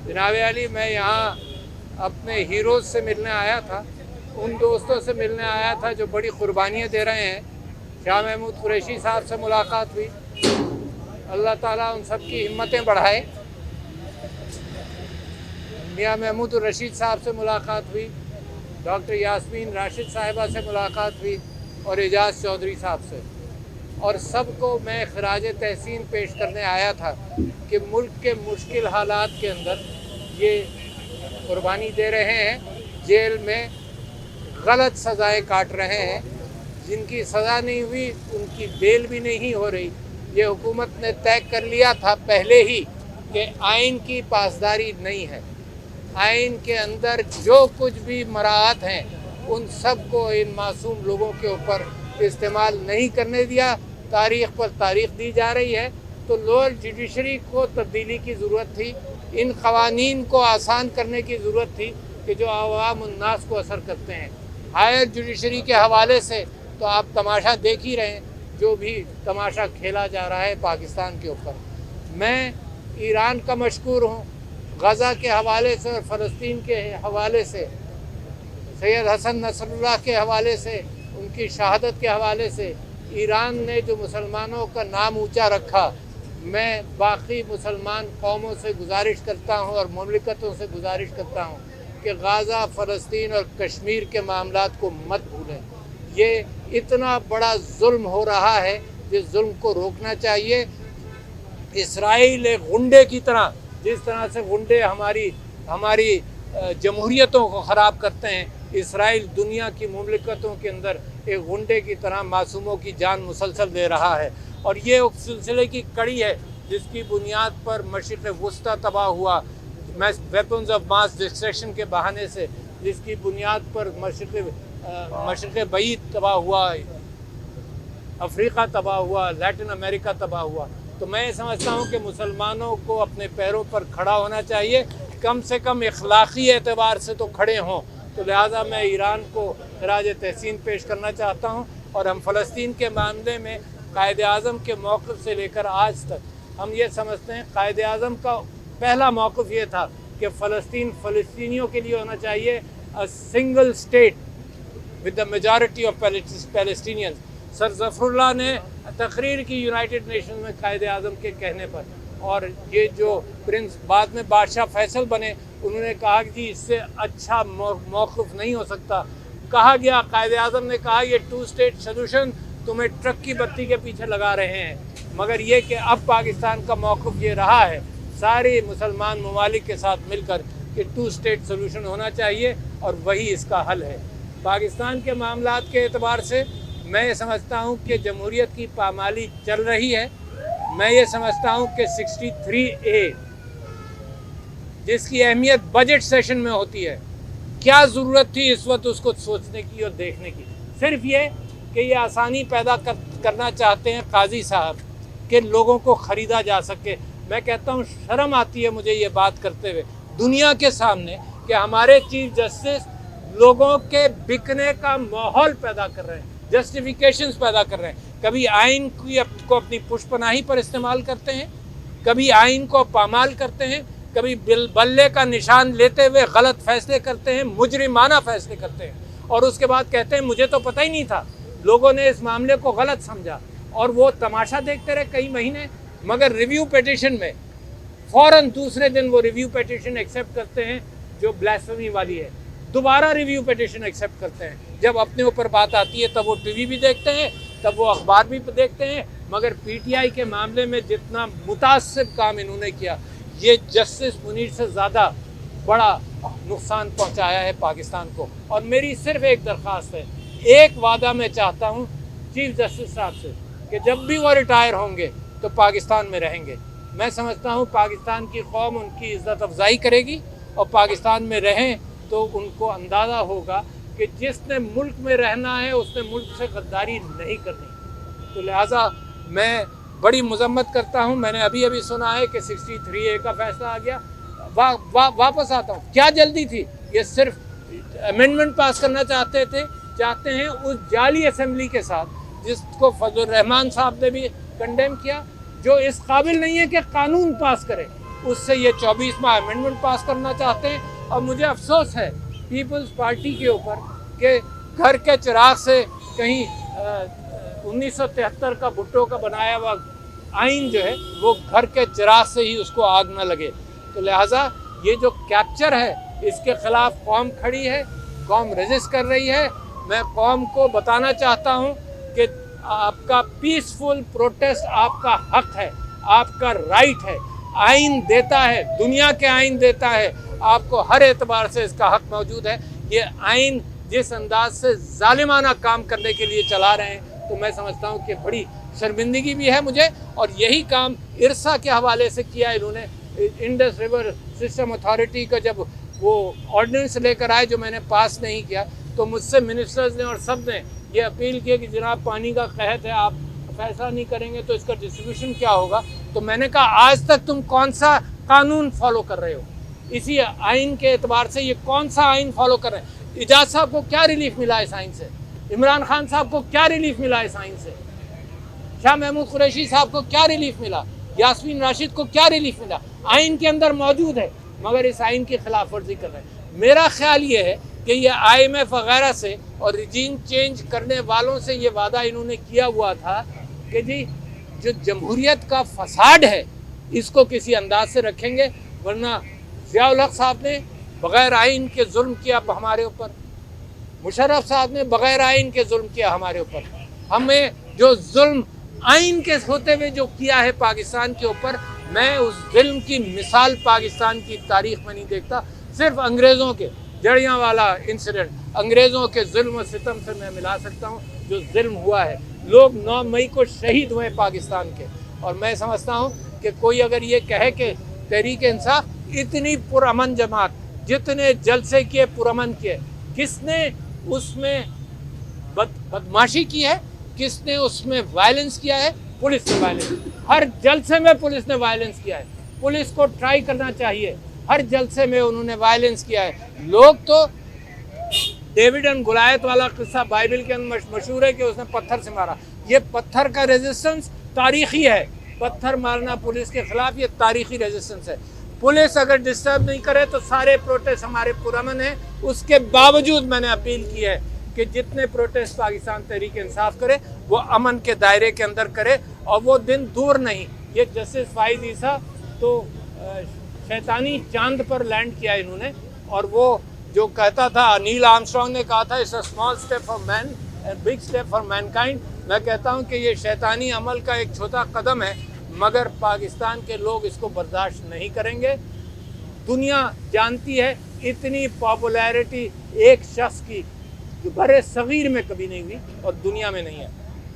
जनाब अली, मैं यहाँ अपने हीरोज़ से मिलने आया था, उन दोस्तों से मिलने आया था जो बड़ी कुर्बानियाँ दे रहे हैं। शाह महमूद कुरैशी साहब से मुलाकात हुई, अल्लाह ताला उन सब की हिम्मतें बढ़ाए। मियाँ महमूद रशीद साहब से मुलाकात हुई, डॉक्टर यास्मीन राशिद साहिबा से मुलाकात हुई और एजाज चौधरी साहब से, और सबको मैं खराज तहसीन पेश करने आया था कि मुल्क के मुश्किल हालात के अंदर ये कुर्बानी दे रहे हैं, जेल में गलत सज़ाएं काट रहे हैं, जिनकी सज़ा नहीं हुई उनकी बेल भी नहीं हो रही। ये हुकूमत ने तय कर लिया था पहले ही कि आइन की पासदारी नहीं है, आइन के अंदर जो कुछ भी मराहत हैं उन सब को इन मासूम लोगों के ऊपर इस्तेमाल नहीं करने दिया। तारीख़ पर तारीख़ दी जा रही है, तो लोअर जुडिशरी को तब्दीली की ज़रूरत थी, इन क़वानीन को आसान करने की ज़रूरत थी कि जो आवाम उन्नास को असर करते हैं। हायर जुडिशरी के हवाले से तो आप तमाशा देख ही रहे हैं, जो भी तमाशा खेला जा रहा है पाकिस्तान के ऊपर। मैं ईरान का मशकूर हूँ, गज़ा के हवाले से और फ़लस्तीन के हवाले से, सैयद हसन नसरुल्लाह के हवाले से, उनकी शहादत के हवाले से ईरान ने जो मुसलमानों का नाम ऊंचा रखा। मैं बाकी मुसलमान कौमों से गुजारिश करता हूँ और मुमलिकतों से गुजारिश करता हूँ कि गाज़ा, फ़लस्तीन और कश्मीर के मामलात को मत भूलें। ये इतना बड़ा जुल्म हो रहा है, जिस जुल्म को रोकना चाहिए। इसराइल एक गुंडे की तरह, जिस तरह से गुंडे हमारी जमहूरियतों को ख़राब करते हैं, इसराइल दुनिया की मुमलिकतों के अंदर एक गुंडे की तरह मासूमों की जान मुसलसल दे रहा है। और ये उस सिलसिले की कड़ी है जिसकी बुनियाद पर मशरिक़ वुस्ता तबाह हुआ, वेपन्स ऑफ मास डिस्ट्रक्शन के बहाने से, जिसकी बुनियाद पर मशरिक़ बईद तबाह हुआ, अफ्रीका तबाह हुआ, लैटिन अमेरिका तबाह हुआ। तो मैं समझता हूँ कि मुसलमानों को अपने पैरों पर खड़ा होना चाहिए, कम से कम इखलाक़ी एतबार से तो खड़े हों। तो लिहाजा मैं ईरान को खराज तहसीन पेश करना चाहता हूँ। और हम फ़लस्तीन के मामले में कायद आज़म के मौक़िफ़ से लेकर आज तक हम ये समझते हैं, कायद आज़म का पहला मौक़िफ़ ये था कि फ़लस्तीनियों के लिए होना चाहिए a single state with the majority of Palestinians. Sir Zafarullah ने तकरीर की यूनाइटेड नेशन में कायद आज़म के कहने पर, और ये जो प्रिंस बाद में बादशाह फैसल बने, उन्होंने कहा कि इससे अच्छा मौक़िफ़ नहीं हो सकता। कहा गया, कायद आज़म ने कहा ये 2 स्टेट सॉल्यूशन तुम्हें ट्रक की बत्ती के पीछे लगा रहे हैं। मगर ये कि अब पाकिस्तान का मौक़िफ़ ये रहा है सारे मुसलमान ममालिक के साथ मिलकर कि 2 स्टेट सॉल्यूशन होना चाहिए और वही इसका हल है। पाकिस्तान के मामलात के एतबार से मैं ये समझता हूँ कि जमहूरियत की पामाली चल रही है। मैं ये समझता हूँ कि 63A जिसकी अहमियत बजट सेशन में होती है, क्या ज़रूरत थी इस वक्त उसको सोचने की और देखने की। सिर्फ ये कि ये आसानी पैदा करना चाहते हैं काजी साहब कि लोगों को ख़रीदा जा सके। मैं कहता हूँ शर्म आती है मुझे ये बात करते हुए दुनिया के सामने कि हमारे चीफ जस्टिस लोगों के बिकने का माहौल पैदा कर रहे हैं, जस्टिफिकेशंस पैदा कर रहे हैं। कभी आइन को अपनी पुष्पनाही पर इस्तेमाल करते हैं, कभी आइन को पामाल करते हैं, कभी बल्ले का निशान लेते हुए गलत फैसले करते हैं, मुजरिमाना फैसले करते हैं, और उसके बाद कहते हैं मुझे तो पता ही नहीं था, लोगों ने इस मामले को गलत समझा। और वो तमाशा देखते रहे कई महीने, मगर रिव्यू पिटिशन में फ़ौरन दूसरे दिन वो रिव्यू पिटिशन एक्सेप्ट करते हैं जो ब्लास्फेमी वाली है, दोबारा रिव्यू पिटिशन एक्सेप्ट करते हैं। जब अपने ऊपर बात आती है तब वो टीवी भी देखते हैं, तब वो अखबार भी देखते हैं। मगर पीटीआई के मामले में जितना मुतासिब काम इन्होंने किया, ये जस्टिस मुनीर से ज़्यादा बड़ा नुकसान पहुंचाया है पाकिस्तान को। और मेरी सिर्फ एक दरख्वास्त है, एक वादा मैं चाहता हूं चीफ जस्टिस साहब से कि जब भी वो रिटायर होंगे तो पाकिस्तान में रहेंगे। मैं समझता हूं पाकिस्तान की कौम उनकी इज़्ज़त अफजाई करेगी, और पाकिस्तान में रहें तो उनको अंदाज़ा होगा कि जिसने मुल्क में रहना है उसने मुल्क से गद्दारी नहीं करनी। तो लिहाजा मैं बड़ी मजम्मत करता हूँ। मैंने अभी सुना है कि 63A का फैसला आ गया। वापस आता हूँ, क्या जल्दी थी? ये सिर्फ अमेंडमेंट पास करना चाहते हैं उस जाली असम्बली के साथ, जिसको फजल रहमान साहब ने भी कंडेम किया, जो इस काबिल नहीं है कि कानून पास करे। उससे ये 24वां अमेंडमेंट पास करना चाहते हैं। और मुझे अफसोस है पीपल्स पार्टी के ऊपर कि घर के चिराग से कहीं 1973 का भुट्टो का बनाया हुआ आइन जो है वो घर के चिराग से ही उसको आग न लगे। तो लिहाजा ये जो कैप्चर है इसके खिलाफ कौम खड़ी है, कौम रेजिस्ट कर रही है। मैं कौम को बताना चाहता हूँ कि आपका पीसफुल प्रोटेस्ट आपका हक है, आपका राइट है। आइन देता है, दुनिया के आइन देता है, आपको हर एतबार से इसका हक मौजूद है। ये आइन जिस अंदाज से जालिमाना काम करने के लिए चला रहे हैं तो मैं समझता हूँ कि बड़ी शर्मिंदगी भी है मुझे। और यही काम इरसा के हवाले से किया इन्होंने। इंडस रिवर सिस्टम अथॉरिटी का जब वो ऑर्डिनेंस लेकर आए जो मैंने पास नहीं किया, तो मुझसे मिनिस्टर्स ने और सब ने ये अपील की कि जनाब पानी का कहत है, आप फैसला नहीं करेंगे तो इसका डिस्ट्रीब्यूशन क्या होगा। तो मैंने कहा आज तक तुम कौन सा कानून फॉलो कर रहे हो, इसी आइन के एतबार से ये कौन सा आइन फॉलो कर रहे हैं। इजाज़ साहब को क्या रिलीफ मिला इस आइन से, इमरान खान साहब को क्या रिलीफ मिला इस आइन से, शाह महमूद कुरैशी साहब को क्या रिलीफ मिला, यास्मीन राशिद को क्या रिलीफ मिला। आइन के अंदर मौजूद है मगर इस आइन की खिलाफ वर्जी कर रहे हैं। मेरा ख्याल ये है कि ये IMF वगैरह से और रिजीम चेंज करने वालों से ये वादा इन्होंने किया हुआ था कि जी जो जमहूरियत का फसाड है इसको किसी अंदाज से रखेंगे, वरना ज़िया-उल हक साहब ने बग़ैर आइन के जुल्म किया हमारे ऊपर, मुशर्रफ साहब ने बग़ैर आइन के जुल्म किया हमारे ऊपर। हमें जो जुल्म आइन के होते हुए जो किया है पाकिस्तान के ऊपर, मैं उस जुल्म की मिसाल पाकिस्तान की तारीख़ में नहीं देखता। सिर्फ अंग्रेज़ों के जड़ियांवाला इंसिडेंट, अंग्रेज़ों के जुल्म सितम से मैं मिला सकता हूँ जो जुल्म हुआ है। लोग 9 मई को शहीद हुए पाकिस्तान के। और मैं समझता हूँ कि कोई अगर ये कहे कि तहरीक इंसाफ इतनी पुरअमन जमात, जितने जलसे किए पुरअमन किए, किसने उसमें बदमाशी की है, किसने उसमें वायलेंस किया है? पुलिस ने वायलेंस, हर जलसे में पुलिस ने वायलेंस किया है। पुलिस को ट्राई करना चाहिए, हर जलसे में उन्होंने वायलेंस किया है। लोग तो डेविड एंड गुलायत वाला किस्सा बाइबल के अंदर मशहूर है कि उसने पत्थर से मारा। ये पत्थर का रेजिस्टेंस तारीखी है, पत्थर मारना पुलिस के खिलाफ ये तारीखी रेजिस्टेंस है। पुलिस अगर डिस्टर्ब नहीं करे तो सारे प्रोटेस्ट हमारे पुरअमन हैं। उसके बावजूद मैंने अपील की है कि जितने प्रोटेस्ट पाकिस्तान तहरीक इंसाफ करे वो अमन के दायरे के अंदर करे, और वो दिन दूर नहीं। ये जस्टिस फाइज ईसा तो शैतानी चांद पर लैंड किया इन्होंने, और वो जो कहता था, नील आर्मस्ट्रांग ने कहा था, it's a small step for man and big step for Mankind. मैं कहता हूँ कि ये शैतानी अमल का एक छोटा कदम है, मगर पाकिस्तान के लोग इसको बर्दाश्त नहीं करेंगे। दुनिया जानती है इतनी पॉपुलैरिटी एक शख्स की बड़े सगीर में कभी नहीं हुई और दुनिया में नहीं है।